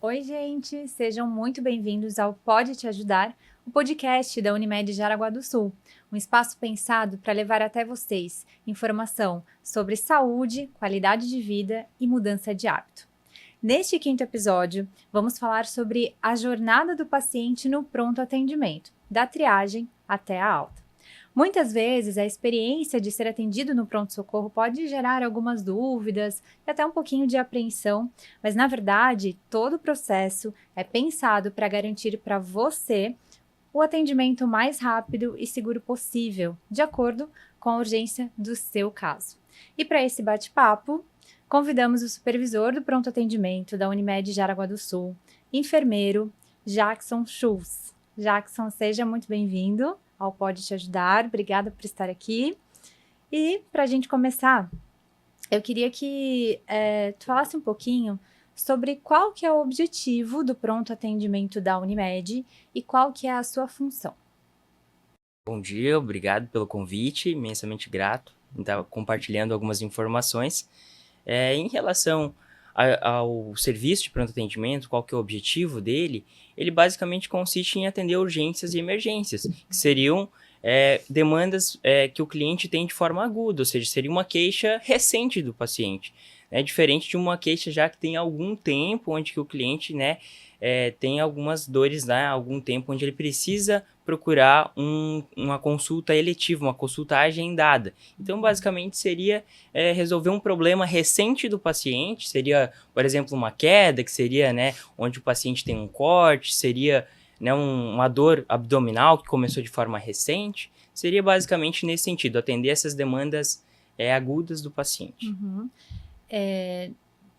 Oi, gente! Sejam muito bem-vindos ao Pode Te Ajudar, o podcast da Unimed Jaraguá do Sul, um espaço pensado para levar até vocês informação sobre saúde, qualidade de vida e mudança de hábito. Neste quinto episódio, vamos falar sobre a jornada do paciente no pronto atendimento, da triagem até a alta. Muitas vezes, a experiência de ser atendido no pronto-socorro pode gerar algumas dúvidas e até um pouquinho de apreensão, mas, na verdade, todo o processo é pensado para garantir para você o atendimento mais rápido e seguro possível, de acordo com a urgência do seu caso. E para esse bate-papo, convidamos o supervisor do pronto atendimento da Unimed Jaraguá do Sul, enfermeiro Jackson Schultz. Jackson, seja muito bem-vindo ao Pode Te Ajudar. Obrigada por estar aqui. E para a gente começar, eu queria que tu falasse um pouquinho sobre qual que é o objetivo do pronto atendimento da Unimed e qual que é a sua função. Bom dia, obrigado pelo convite, imensamente grato em estar compartilhando algumas informações. Em relação ao serviço de pronto atendimento, qual que é o objetivo dele, ele basicamente consiste em atender urgências e emergências, que seriam demandas que o cliente tem de forma aguda, ou seja, seria uma queixa recente do paciente, né, diferente de uma queixa já que tem algum tempo, onde que o cliente, né, tem algumas dores, né, algum tempo onde ele precisa procurar uma consulta eletiva, uma consulta agendada. Então, basicamente, seria resolver um problema recente do paciente, seria, por exemplo, uma queda, que seria, né, onde o paciente tem um corte, seria, né, uma dor abdominal que começou de forma recente, seria basicamente nesse sentido, atender essas demandas agudas do paciente. Uhum.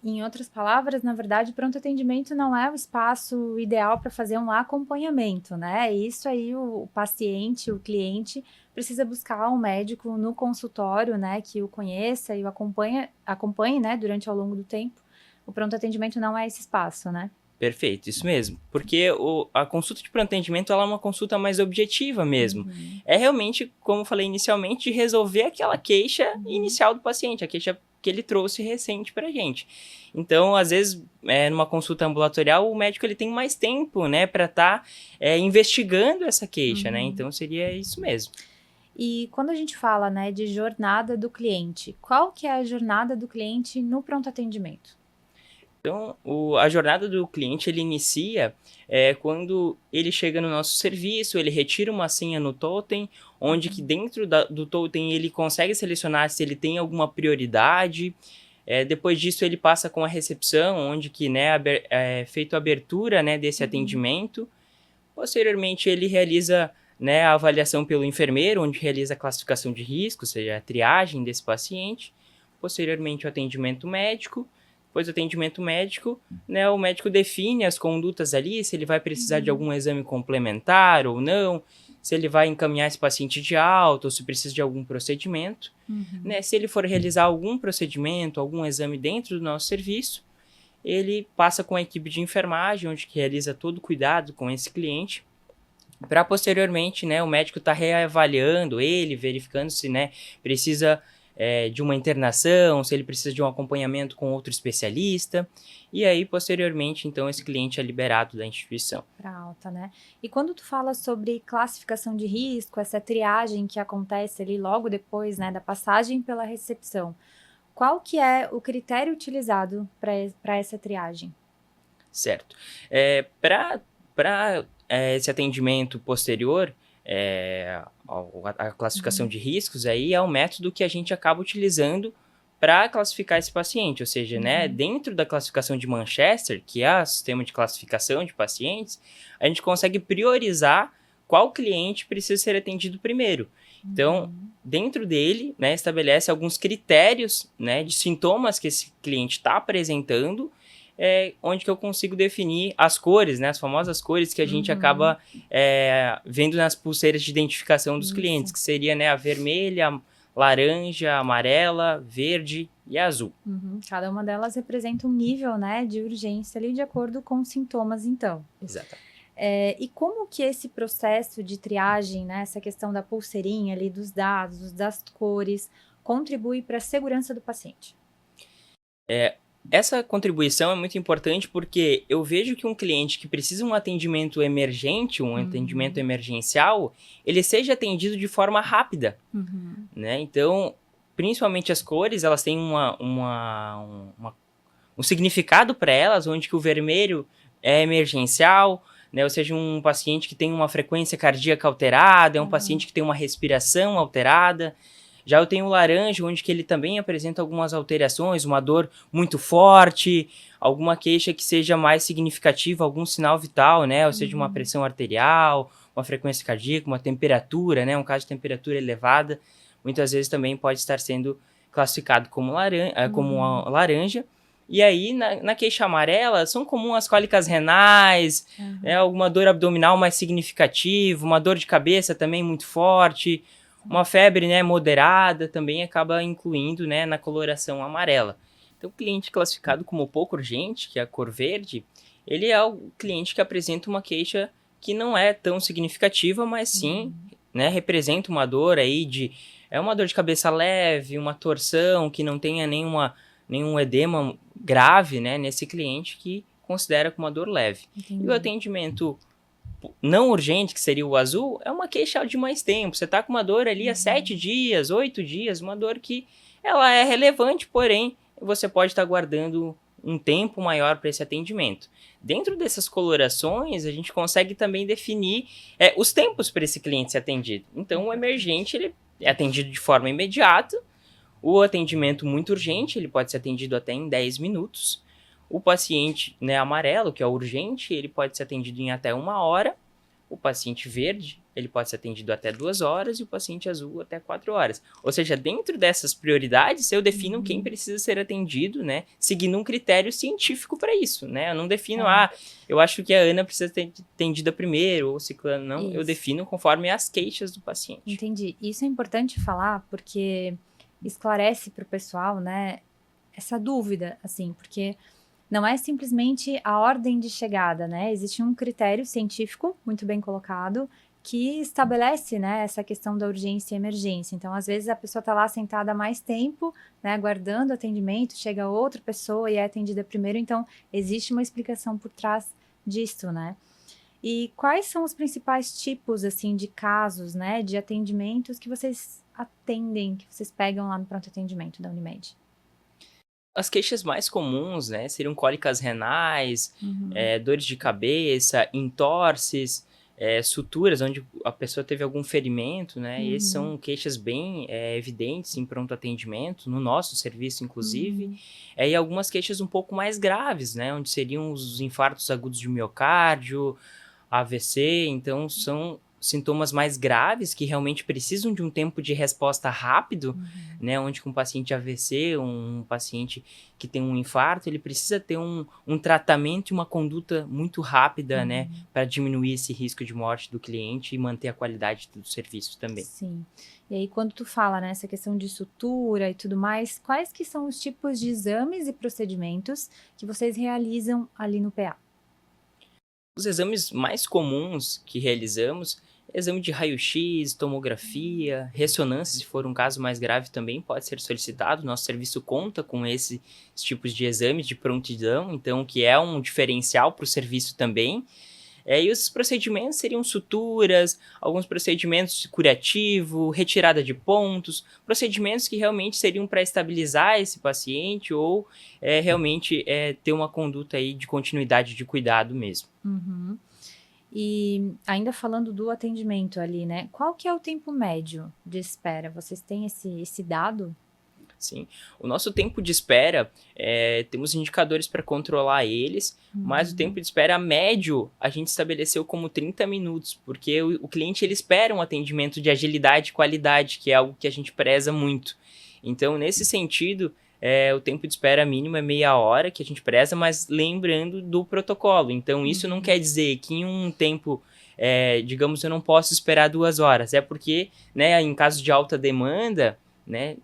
Em outras palavras, na verdade, pronto atendimento não é o espaço ideal para fazer um acompanhamento, né? Isso aí o paciente, o cliente, precisa buscar um médico no consultório, né, que o conheça e o acompanhe, né, durante ao longo do tempo. O pronto atendimento não é esse espaço, né? Perfeito, isso mesmo. Porque a consulta de pronto atendimento ela é uma consulta mais objetiva mesmo. Uhum. É realmente, como eu falei inicialmente, de resolver aquela queixa inicial do paciente, a queixa que ele trouxe recente pra gente. Então, às vezes, numa consulta ambulatorial, o médico ele tem mais tempo, né, para estar investigando essa queixa, né? Então, seria isso mesmo. E quando a gente fala, né, de jornada do cliente, qual que é a jornada do cliente no pronto atendimento? Então, a jornada do cliente, ele inicia quando ele chega no nosso serviço, ele retira uma senha no totem, onde que dentro do totem ele consegue selecionar se ele tem alguma prioridade. Depois disso, ele passa com a recepção, onde que, né, é feita a abertura, né, desse atendimento. Posteriormente, ele realiza, né, a avaliação pelo enfermeiro, onde realiza a classificação de risco, ou seja, a triagem desse paciente. Posteriormente, o atendimento médico. Depois do atendimento médico, né, o médico define as condutas ali, se ele vai precisar de algum exame complementar ou não, se ele vai encaminhar esse paciente de alta ou se precisa de algum procedimento. Né, se ele for realizar algum procedimento, algum exame dentro do nosso serviço, ele passa com a equipe de enfermagem, onde realiza todo o cuidado com esse cliente, para posteriormente, né, o médico está reavaliando ele, verificando se, né, precisa de uma internação, se ele precisa de um acompanhamento com outro especialista, e aí, posteriormente, então, esse cliente é liberado da instituição. Para alta, né? E quando tu fala sobre classificação de risco, essa triagem que acontece ali logo depois, né, da passagem pela recepção, qual que é o critério utilizado para essa triagem? Certo. Para esse atendimento posterior, a classificação de riscos aí é o método que a gente acaba utilizando para classificar esse paciente, ou seja, né, dentro da classificação de Manchester, que é o sistema de classificação de pacientes, a gente consegue priorizar qual cliente precisa ser atendido primeiro. Então, dentro dele, né, estabelece alguns critérios, né, de sintomas que esse cliente está apresentando, onde que eu consigo definir as cores, né, as famosas cores que a gente acaba vendo nas pulseiras de identificação dos clientes, que seria, né, a vermelha, laranja, amarela, verde e azul. Cada uma delas representa um nível, né, de urgência ali de acordo com os sintomas, então. Exatamente. E como que esse processo de triagem, né, essa questão da pulseirinha ali, dos dados, das cores, contribui para a segurança do paciente? Essa contribuição é muito importante porque eu vejo que um cliente que precisa de um atendimento emergente, um atendimento emergencial, ele seja atendido de forma rápida, né? Então, principalmente as cores, elas têm um significado para elas, onde que o vermelho é emergencial, né? Ou seja, um paciente que tem uma frequência cardíaca alterada, é um paciente que tem uma respiração alterada. Já eu tenho o laranja, onde que ele também apresenta algumas alterações, uma dor muito forte, alguma queixa que seja mais significativa, algum sinal vital, né? Ou seja, uma pressão arterial, uma frequência cardíaca, uma temperatura, né? Um caso de temperatura elevada, muitas vezes também pode estar sendo classificado como laranja. E aí, na queixa amarela, são comuns as cólicas renais, né? Alguma dor abdominal mais significativa, uma dor de cabeça também muito forte, uma febre, né, moderada também acaba incluindo, né, na coloração amarela. Então, o cliente classificado como pouco urgente, que é a cor verde, ele é o cliente que apresenta uma queixa que não é tão significativa, mas sim, né, representa uma dor aí uma dor de cabeça leve, uma torção que não tenha nenhum edema grave, né, nesse cliente que considera como uma dor leve. Entendi. E o atendimento não urgente, que seria o azul, é uma queixa de mais tempo. Você está com uma dor ali há 7 dias, 8 dias, uma dor que ela é relevante, porém, você pode estar guardando um tempo maior para esse atendimento. Dentro dessas colorações, a gente consegue também definir os tempos para esse cliente ser atendido. Então, o emergente ele é atendido de forma imediata, o atendimento muito urgente, ele pode ser atendido até em 10 minutos, o paciente, né, amarelo, que é o urgente, ele pode ser atendido em até 1 hora. O paciente verde, ele pode ser atendido até 2 horas. E o paciente azul até 4 horas. Ou seja, dentro dessas prioridades, eu defino quem precisa ser atendido, né? Seguindo um critério científico para isso, né? Eu não defino, eu acho que a Ana precisa ser atendida primeiro, ou ciclano, não. Isso. Eu defino conforme as queixas do paciente. Entendi. Isso é importante falar porque esclarece para o pessoal, né, essa dúvida, assim, porque não é simplesmente a ordem de chegada, né? Existe um critério científico muito bem colocado que estabelece, né, essa questão da urgência e emergência. Então, às vezes, a pessoa está lá sentada há mais tempo, né, aguardando atendimento, chega outra pessoa e é atendida primeiro. Então, existe uma explicação por trás disso, né? E quais são os principais tipos, assim, de casos, né, de atendimentos que vocês atendem, que vocês pegam lá no pronto atendimento da Unimed? As queixas mais comuns, né, seriam cólicas renais, dores de cabeça, entorses, suturas, onde a pessoa teve algum ferimento, né, e essas são queixas bem evidentes em pronto atendimento, no nosso serviço, inclusive, e algumas queixas um pouco mais graves, né, onde seriam os infartos agudos de miocárdio, AVC, então são sintomas mais graves que realmente precisam de um tempo de resposta rápido, né, onde com um paciente AVC, um paciente que tem um infarto, ele precisa ter um tratamento e uma conduta muito rápida, né, para diminuir esse risco de morte do cliente e manter a qualidade do serviço também. Sim. E aí, quando tu fala nessa questão de sutura e tudo mais, quais que são os tipos de exames e procedimentos que vocês realizam ali no PA? Os exames mais comuns que realizamos, exame de raio-x, tomografia, ressonância, se for um caso mais grave também pode ser solicitado. Nosso serviço conta com esses tipos de exames de prontidão, então que é um diferencial para o serviço também. E os procedimentos seriam suturas, alguns procedimentos de curativo, retirada de pontos, procedimentos que realmente seriam para estabilizar esse paciente ou realmente ter uma conduta aí de continuidade de cuidado mesmo. E ainda falando do atendimento ali, né? Qual que é o tempo médio de espera? Vocês têm esse dado? Sim. O nosso tempo de espera, temos indicadores para controlar eles, mas o tempo de espera médio a gente estabeleceu como 30 minutos, porque o cliente ele espera um atendimento de agilidade e qualidade, que é algo que a gente preza muito. Então, nesse sentido, o tempo de espera mínimo é meia hora, que a gente preza, mas lembrando do protocolo. Então, isso não quer dizer que em um tempo, digamos, eu não posso esperar 2 horas. É porque, né, em caso de alta demanda, né,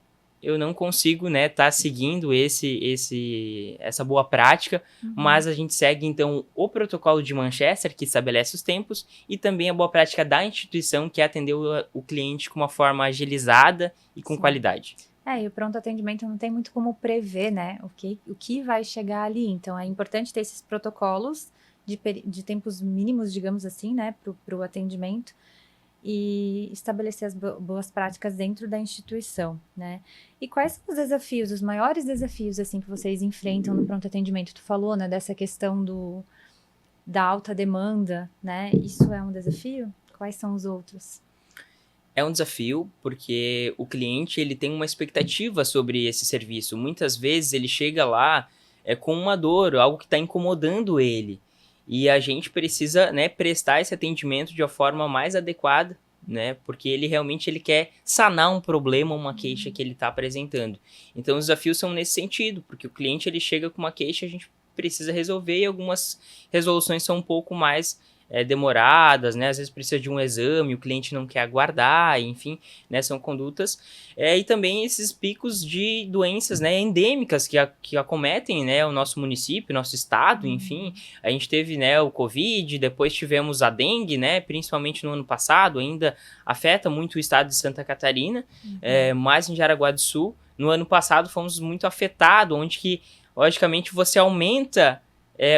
eu não consigo, né, tá seguindo essa boa prática, mas a gente segue, então, o protocolo de Manchester, que estabelece os tempos, e também a boa prática da instituição, que é atender o cliente com uma forma agilizada e com qualidade. E o pronto atendimento não tem muito como prever, né, o que vai chegar ali. Então, é importante ter esses protocolos de tempos mínimos, digamos assim, né, para o atendimento e estabelecer as boas práticas dentro da instituição, né. E quais são os desafios, os maiores desafios, assim, que vocês enfrentam no pronto atendimento? Tu falou, né, dessa questão da alta demanda, né, isso é um desafio? Quais são os outros? É um desafio, porque o cliente ele tem uma expectativa sobre esse serviço. Muitas vezes ele chega lá com uma dor, algo que está incomodando ele. E a gente precisa, né, prestar esse atendimento de uma forma mais adequada, né, porque ele realmente ele quer sanar um problema, uma queixa que ele está apresentando. Então os desafios são nesse sentido, porque o cliente ele chega com uma queixa, a gente precisa resolver, e algumas resoluções são um pouco mais demoradas, né? Às vezes precisa de um exame, o cliente não quer aguardar, enfim, né? São condutas. E também esses picos de doenças, né, endêmicas que acometem, né, o nosso município, nosso estado, enfim. A gente teve, né, o Covid, depois tivemos a dengue, né, principalmente no ano passado, ainda afeta muito o estado de Santa Catarina, mas em Jaraguá do Sul, no ano passado fomos muito afetados, onde que, logicamente, você aumenta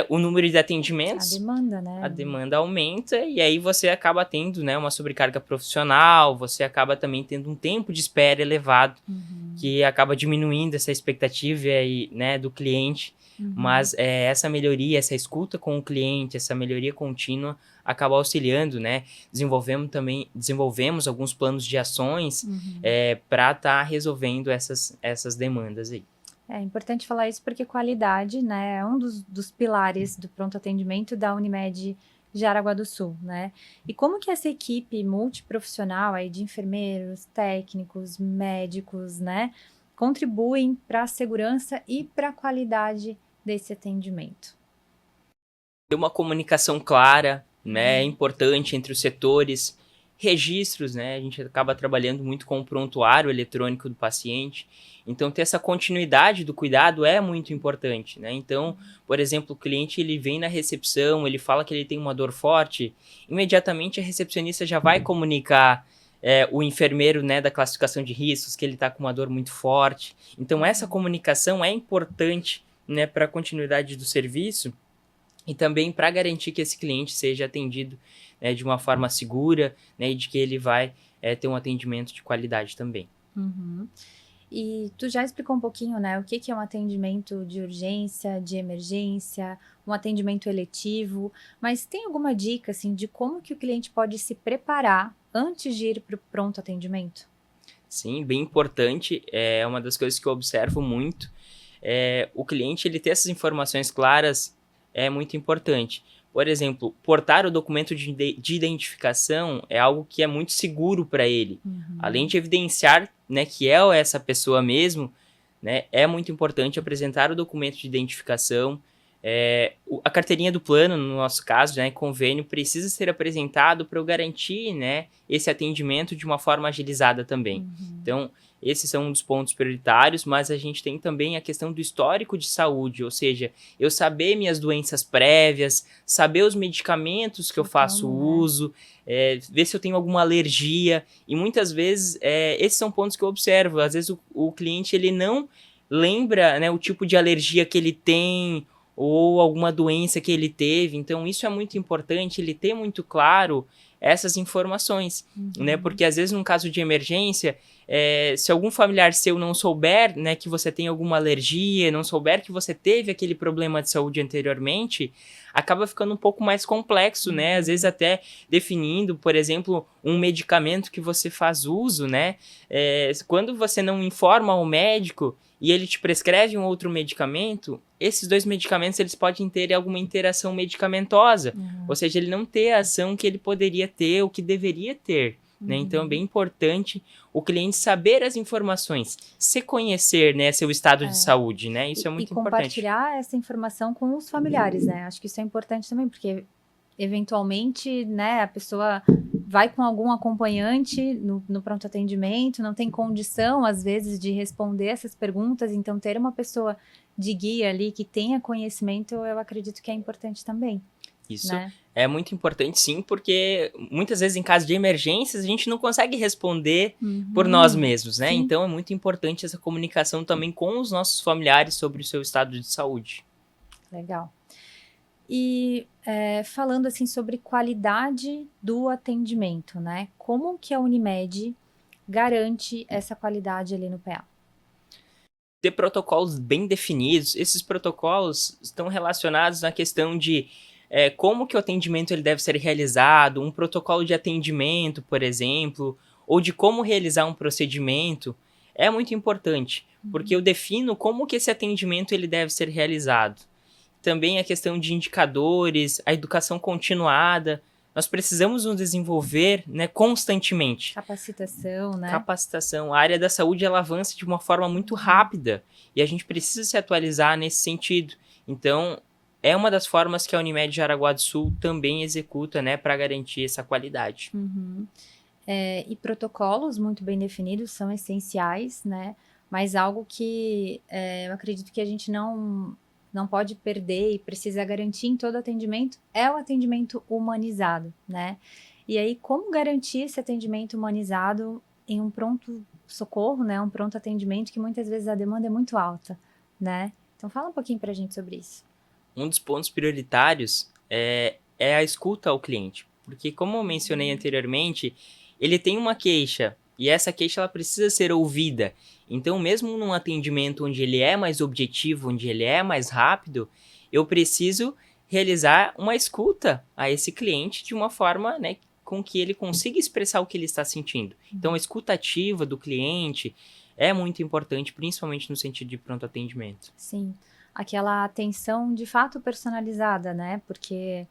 o número de atendimentos, a demanda, né? A demanda aumenta e aí você acaba tendo, né, uma sobrecarga profissional, você acaba também tendo um tempo de espera elevado, que acaba diminuindo essa expectativa aí, né, do cliente, mas essa melhoria, essa escuta com o cliente, essa melhoria contínua acaba auxiliando, né, desenvolvemos alguns planos de ações para estar resolvendo essas demandas aí. É importante falar isso porque qualidade, né, é um dos pilares do pronto atendimento da Unimed Jaraguá do Sul, né? E como que essa equipe multiprofissional aí de enfermeiros, técnicos, médicos, né, contribuem para a segurança e para a qualidade desse atendimento? Ter uma comunicação clara, né, é importante entre os setores, registros, né, a gente acaba trabalhando muito com o prontuário eletrônico do paciente, então ter essa continuidade do cuidado é muito importante, né, então, por exemplo, o cliente ele vem na recepção, ele fala que ele tem uma dor forte, imediatamente a recepcionista já vai comunicar o enfermeiro, né, da classificação de riscos, que ele está com uma dor muito forte, então essa comunicação é importante, né, para a continuidade do serviço, e também para garantir que esse cliente seja atendido, né, de uma forma segura, né, e de que ele vai ter um atendimento de qualidade também. E tu já explicou um pouquinho, né, o que é um atendimento de urgência, de emergência, um atendimento eletivo, mas tem alguma dica, assim, de como que o cliente pode se preparar antes de ir para o pronto atendimento? Sim, bem importante, é uma das coisas que eu observo muito, o cliente ele ter essas informações claras é muito importante. Por exemplo, portar o documento de identificação é algo que é muito seguro para ele. Além de evidenciar, né, que é essa pessoa mesmo, né, é muito importante apresentar o documento de identificação. A carteirinha do plano, no nosso caso, né, convênio, precisa ser apresentado para eu garantir, né, esse atendimento de uma forma agilizada também. Então, esses são um dos pontos prioritários, mas a gente tem também a questão do histórico de saúde, ou seja, eu saber minhas doenças prévias, saber os medicamentos que eu faço uso, ver se eu tenho alguma alergia, e muitas vezes esses são pontos que eu observo. Às vezes o cliente ele não lembra, né, o tipo de alergia que ele tem, ou alguma doença que ele teve, então isso é muito importante, ele ter muito claro essas informações, né, porque às vezes num caso de emergência, Se algum familiar seu não souber, né, que você tem alguma alergia, não souber que você teve aquele problema de saúde anteriormente, acaba ficando um pouco mais complexo, né? Às vezes até definindo, por exemplo, um medicamento que você faz uso, né? Quando você não informa ao médico e ele te prescreve um outro medicamento, esses dois medicamentos eles podem ter alguma interação medicamentosa, ou seja, ele não ter a ação que ele poderia ter ou que deveria ter. Né? Então é bem importante o cliente saber as informações, se conhecer, né, seu estado de saúde, né? Isso é muito importante. E compartilhar essa informação com os familiares, né? Acho que isso é importante também, porque eventualmente, né, a pessoa vai com algum acompanhante no pronto atendimento, não tem condição, às vezes, de responder essas perguntas, então ter uma pessoa de guia ali que tenha conhecimento, eu acredito que é importante também. Isso, né? É muito importante, sim, porque muitas vezes em caso de emergências a gente não consegue responder por nós mesmos, né? Sim. Então é muito importante essa comunicação também com os nossos familiares sobre o seu estado de saúde. Legal. E falando assim sobre qualidade do atendimento, né? Como que a Unimed garante essa qualidade ali no PA? Ter protocolos bem definidos. Esses protocolos estão relacionados na questão de como que o atendimento ele deve ser realizado, um protocolo de atendimento, por exemplo, ou de como realizar um procedimento, é muito importante, porque eu defino como que esse atendimento ele deve ser realizado. Também a questão de indicadores, a educação continuada, nós precisamos nos desenvolver, né, constantemente. Capacitação, né? Capacitação. A área da saúde ela avança de uma forma muito rápida e a gente precisa se atualizar nesse sentido. Então, é uma das formas que a Unimed Jaraguá do Sul também executa, né, para garantir essa qualidade. E protocolos muito bem definidos são essenciais, né? Mas algo que eu acredito que a gente não pode perder e precisa garantir em todo atendimento é o atendimento humanizado, né? E aí, como garantir esse atendimento humanizado em um pronto-socorro, né? Um pronto atendimento que muitas vezes a demanda é muito alta, né? Então, fala um pouquinho pra gente sobre isso. Um dos pontos prioritários é a escuta ao cliente. Porque, como eu mencionei anteriormente, ele tem uma queixa e essa queixa ela precisa ser ouvida. Então, mesmo num atendimento onde ele é mais objetivo, onde ele é mais rápido, eu preciso realizar uma escuta a esse cliente de uma forma, né, com que ele consiga expressar o que ele está sentindo. Então, a escuta ativa do cliente é muito importante, principalmente no sentido de pronto atendimento. Sim, aquela atenção de fato personalizada, né? Porque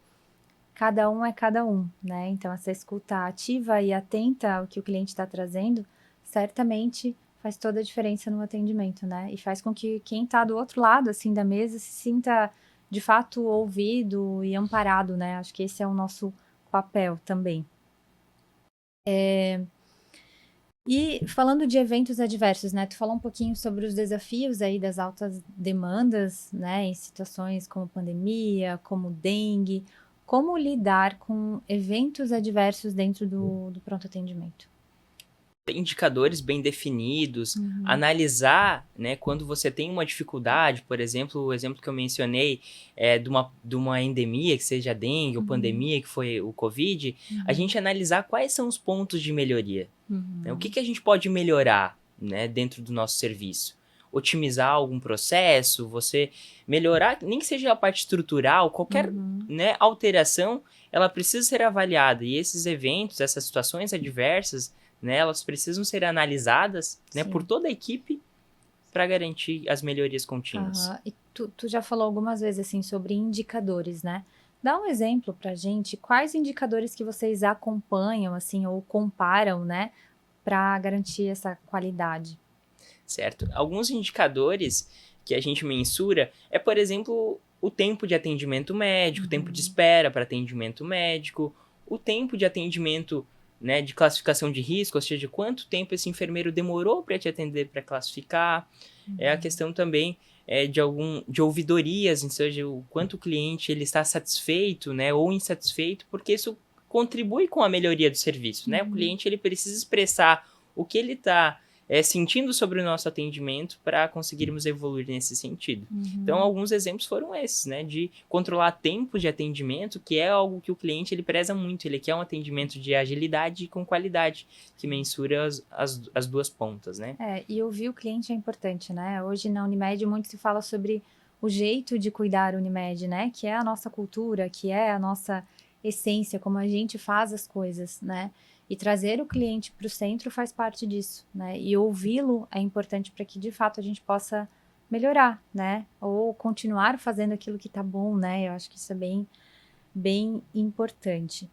cada um é cada um, né? Então, essa escuta ativa e atenta ao que o cliente está trazendo, certamente faz toda a diferença no atendimento, né? E faz com que quem está do outro lado, assim, da mesa se sinta, de fato, ouvido e amparado, né? Acho que esse é o nosso papel também. E falando de eventos adversos, né? Tu falou um pouquinho sobre os desafios aí das altas demandas, né? Em situações como pandemia, como dengue. Como lidar com eventos adversos dentro do pronto atendimento? Indicadores bem definidos, analisar, né, quando você tem uma dificuldade, por exemplo, o exemplo que eu mencionei de uma endemia, que seja dengue ou pandemia, que foi o Covid, a gente analisar quais são os pontos de melhoria. Né, o que a gente pode melhorar, né, dentro do nosso serviço? Otimizar algum processo, você melhorar, nem que seja a parte estrutural, qualquer né, alteração, ela precisa ser avaliada. E esses eventos, essas situações adversas, né, elas precisam ser analisadas, né, por toda a equipe para garantir as melhorias contínuas. E tu já falou algumas vezes assim, sobre indicadores, né? Dá um exemplo para a gente, quais indicadores que vocês acompanham assim, ou comparam, né, para garantir essa qualidade? Certo. Alguns indicadores que a gente mensura por exemplo, o tempo de atendimento médico, o tempo de espera para atendimento médico, o tempo de atendimento, né, de classificação de risco, ou seja, quanto tempo esse enfermeiro demorou para te atender para classificar. É a questão também de ouvidorias, ou seja, o quanto o cliente ele está satisfeito, né, ou insatisfeito, porque isso contribui com a melhoria do serviço, né? O cliente ele precisa expressar o que ele está sentindo sobre o nosso atendimento para conseguirmos evoluir nesse sentido. Então, alguns exemplos foram esses, né, de controlar tempo de atendimento, que é algo que o cliente ele preza muito, ele quer um atendimento de agilidade e com qualidade, que mensura as duas pontas, né? E ouvir o cliente é importante, né? Hoje na Unimed muito se fala sobre o jeito de cuidar a Unimed, né? Que é a nossa cultura, que é a nossa essência, como a gente faz as coisas, né? E trazer o cliente para o centro faz parte disso, né? E ouvi-lo é importante para que, de fato, a gente possa melhorar, né? Ou continuar fazendo aquilo que tá bom, né? Eu acho que isso é bem, bem importante.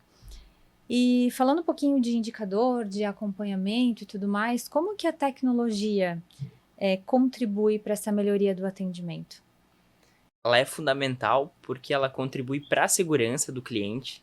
E falando um pouquinho de indicador, de acompanhamento e tudo mais, como que a tecnologia contribui para essa melhoria do atendimento? Ela é fundamental porque ela contribui para a segurança do cliente.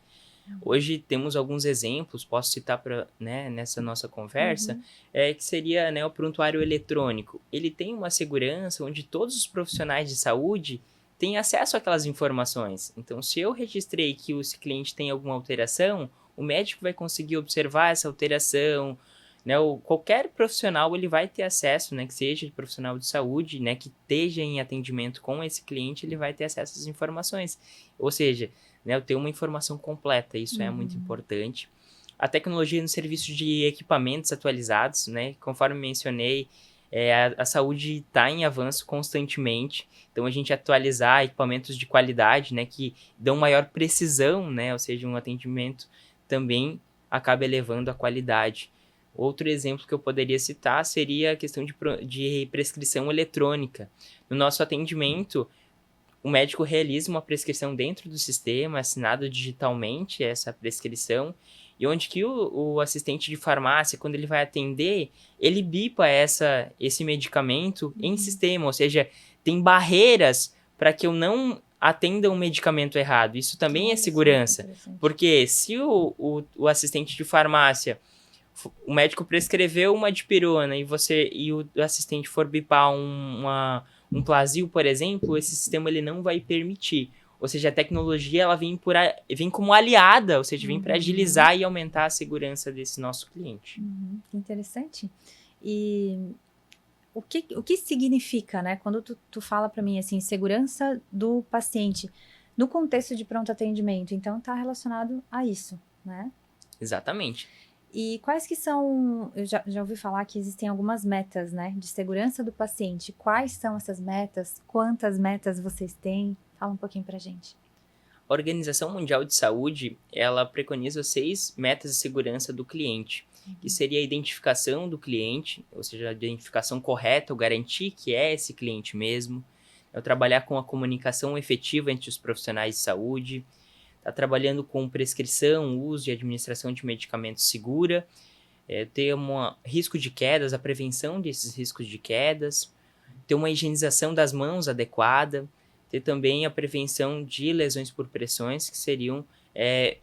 Hoje temos alguns exemplos, posso citar nessa nossa conversa, que seria, né, o prontuário eletrônico. Ele tem uma segurança onde todos os profissionais de saúde têm acesso àquelas informações. Então, se eu registrei que o cliente tem alguma alteração, o médico vai conseguir observar essa alteração, né, qualquer profissional ele vai ter acesso, né, que seja de profissional de saúde, né, que esteja em atendimento com esse cliente, ele vai ter acesso às informações. Ou seja, né, eu tenho uma informação completa, isso é muito importante. A tecnologia no serviço de equipamentos atualizados, né, conforme mencionei, a saúde está em avanço constantemente, então a gente atualizar equipamentos de qualidade, né, que dão maior precisão, né, ou seja, um atendimento também acaba elevando a qualidade. Outro exemplo que eu poderia citar seria a questão de prescrição eletrônica. No nosso atendimento, o médico realiza uma prescrição dentro do sistema, assinado digitalmente essa prescrição, e onde que o assistente de farmácia, quando ele vai atender, ele bipa esse medicamento em sistema, ou seja, tem barreiras para que eu não atenda um medicamento errado. Isso também é segurança, porque se o assistente de farmácia, o médico prescreveu uma dipirona e o assistente for bipar um Plasil, por exemplo, esse sistema ele não vai permitir. Ou seja, a tecnologia ela vem como aliada, ou seja, vem para agilizar e aumentar a segurança desse nosso cliente. Interessante. E o que significa, né, quando tu fala para mim assim, segurança do paciente no contexto de pronto atendimento? Então, está relacionado a isso, né? Exatamente. E quais que são, eu já ouvi falar que existem algumas metas, né, de segurança do paciente. Quais são essas metas? Quantas metas vocês têm? Fala um pouquinho pra gente. A Organização Mundial de Saúde, ela preconiza 6 metas de segurança do cliente, que seria a identificação do cliente, ou seja, a identificação correta, ou garantir que é esse cliente mesmo, trabalhar com a comunicação efetiva entre os profissionais de saúde, está trabalhando com prescrição, uso e administração de medicamentos segura, ter risco de quedas, a prevenção desses riscos de quedas, ter uma higienização das mãos adequada, ter também a prevenção de lesões por pressões, que seriam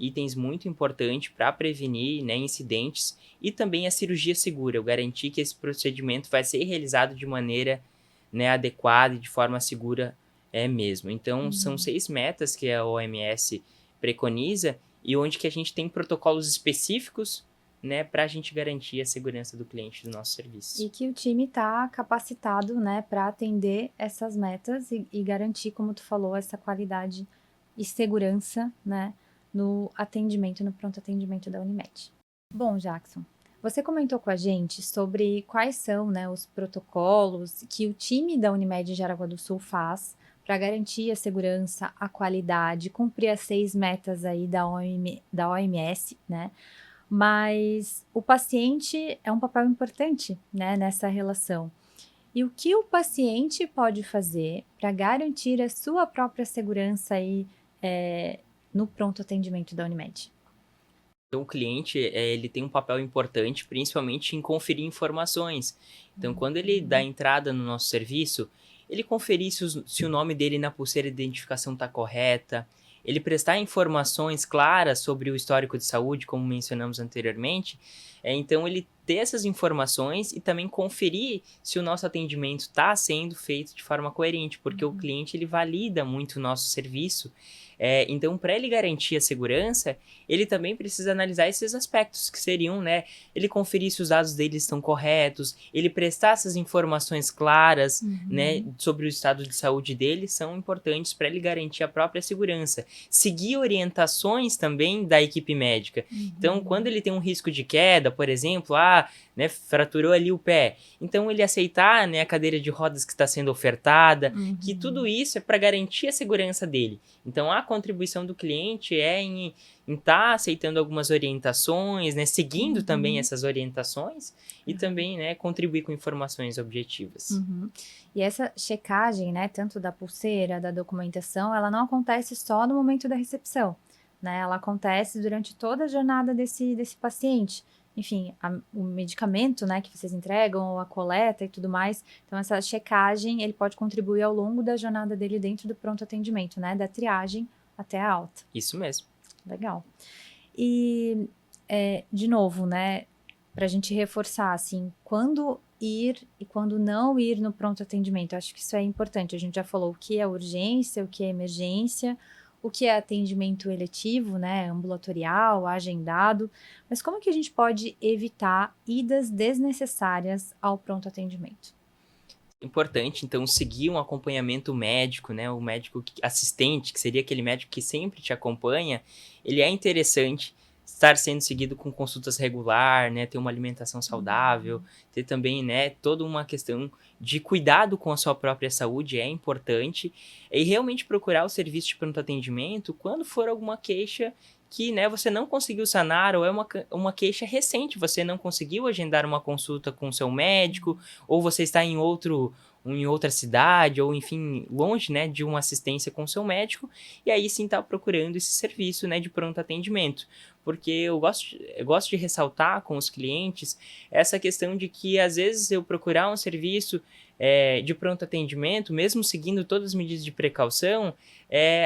itens muito importantes para prevenir, né, incidentes, e também a cirurgia segura, eu garantir que esse procedimento vai ser realizado de maneira, né, adequada e de forma segura mesmo. Então, são 6 metas que a OMS preconiza e onde que a gente tem protocolos específicos, né, para a gente garantir a segurança do cliente do nosso serviço. E que o time está capacitado, né, para atender essas metas e garantir, como tu falou, essa qualidade e segurança, né, no atendimento, no pronto atendimento da Unimed. Bom, Jackson, você comentou com a gente sobre quais são, né, os protocolos que o time da Unimed Jaraguá do Sul faz para garantir a segurança, a qualidade, cumprir as 6 metas aí da OMS, né? Mas o paciente é um papel importante, né, nessa relação. E o que o paciente pode fazer para garantir a sua própria segurança aí, no pronto atendimento da Unimed? Então, o cliente ele tem um papel importante, principalmente em conferir informações. Então, quando ele dá entrada no nosso serviço, ele conferir se o nome dele na pulseira de identificação está correta, ele prestar informações claras sobre o histórico de saúde, como mencionamos anteriormente. Então, ele ter essas informações e também conferir se o nosso atendimento está sendo feito de forma coerente, porque o cliente ele valida muito o nosso serviço. Então, para ele garantir a segurança, ele também precisa analisar esses aspectos, que seriam, né, ele conferir se os dados dele estão corretos, ele prestar essas informações claras, né, sobre o estado de saúde dele, são importantes para ele garantir a própria segurança. Seguir orientações também da equipe médica. Então, quando ele tem um risco de queda, por exemplo, né, fraturou ali o pé, então ele aceitar, né, a cadeira de rodas que está sendo ofertada, que tudo isso é para garantir a segurança dele. Então, a contribuição do cliente é em estar aceitando algumas orientações, né, seguindo também essas orientações e também, né, contribuir com informações objetivas. E essa checagem, né, tanto da pulseira, da documentação, ela não acontece só no momento da recepção, né, ela acontece durante toda a jornada desse paciente. Enfim, o medicamento, né, que vocês entregam, ou a coleta e tudo mais. Então, essa checagem, ele pode contribuir ao longo da jornada dele dentro do pronto atendimento, né, da triagem até a alta. Isso mesmo. Legal. E, de novo, né, pra gente reforçar, assim, quando ir e quando não ir no pronto atendimento. Eu acho que isso é importante. A gente já falou o que é urgência, o que é emergência, o que é atendimento eletivo, né, ambulatorial, agendado, mas como que a gente pode evitar idas desnecessárias ao pronto atendimento? Importante, então, seguir um acompanhamento médico, né, o médico assistente, que seria aquele médico que sempre te acompanha, ele é interessante estar sendo seguido com consultas regular, né, ter uma alimentação saudável, ter também, né, toda uma questão de cuidado com a sua própria saúde é importante, e realmente procurar o serviço de pronto atendimento quando for alguma queixa que, né, você não conseguiu sanar, ou é uma queixa recente, você não conseguiu agendar uma consulta com o seu médico, ou você está em outra cidade, ou enfim, longe, né, de uma assistência com o seu médico, e aí sim está procurando esse serviço, né, de pronto atendimento. Porque eu gosto de ressaltar com os clientes essa questão de que, às vezes, eu procurar um serviço de pronto atendimento, mesmo seguindo todas as medidas de precaução,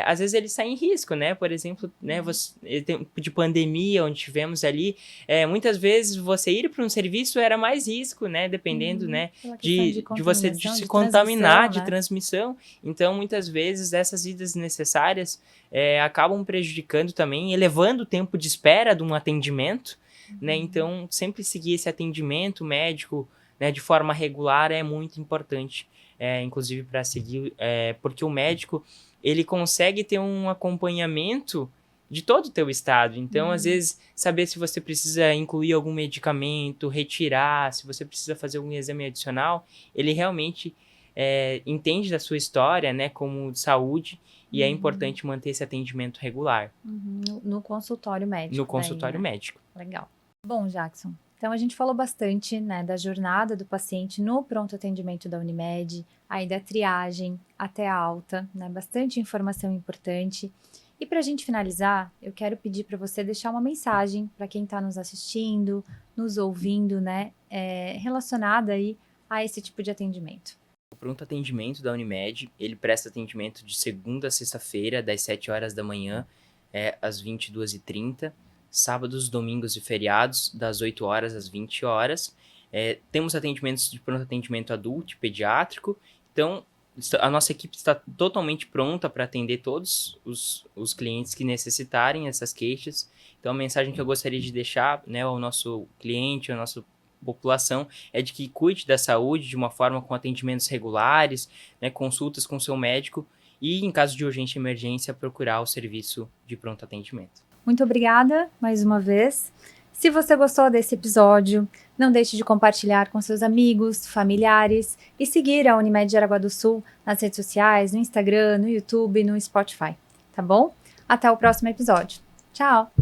às vezes ele está em risco, né? Por exemplo, né, tempo de pandemia, onde tivemos ali, muitas vezes você ir para um serviço era mais risco, né? Dependendo, né, de você se contaminar, de transmissão. Então, muitas vezes, essas idas necessárias acabam prejudicando também, elevando o tempo de espera de um atendimento, né? Então, sempre seguir esse atendimento médico, né, de forma regular é muito importante, inclusive para seguir, porque o médico, ele consegue ter um acompanhamento de todo o teu estado. Então, às vezes, saber se você precisa incluir algum medicamento, retirar, se você precisa fazer algum exame adicional, ele realmente entende da sua história, né, como de saúde, e é importante manter esse atendimento regular. No consultório médico. No consultório médico. Legal. Bom, Jackson, então a gente falou bastante, né, da jornada do paciente no pronto atendimento da Unimed, aí da triagem até a alta, né, bastante informação importante. E para a gente finalizar, eu quero pedir para você deixar uma mensagem para quem está nos assistindo, nos ouvindo, né, relacionada aí a esse tipo de atendimento. O pronto atendimento da Unimed, ele presta atendimento de segunda a sexta-feira, das 7 horas da manhã às 22h30, sábados, domingos e feriados, das 8 horas às 20 horas. Temos atendimentos de pronto atendimento adulto e pediátrico, então a nossa equipe está totalmente pronta para atender todos os clientes que necessitarem essas queixas. Então, a mensagem que eu gostaria de deixar, né, ao nosso cliente, à nossa população, é de que cuide da saúde de uma forma com atendimentos regulares, né, consultas com seu médico e, em caso de urgência e emergência, procurar o serviço de pronto atendimento. Muito obrigada mais uma vez. Se você gostou desse episódio, não deixe de compartilhar com seus amigos, familiares e seguir a Unimed de Jaraguá do Sul nas redes sociais, no Instagram, no YouTube, no Spotify, tá bom? Até o próximo episódio. Tchau!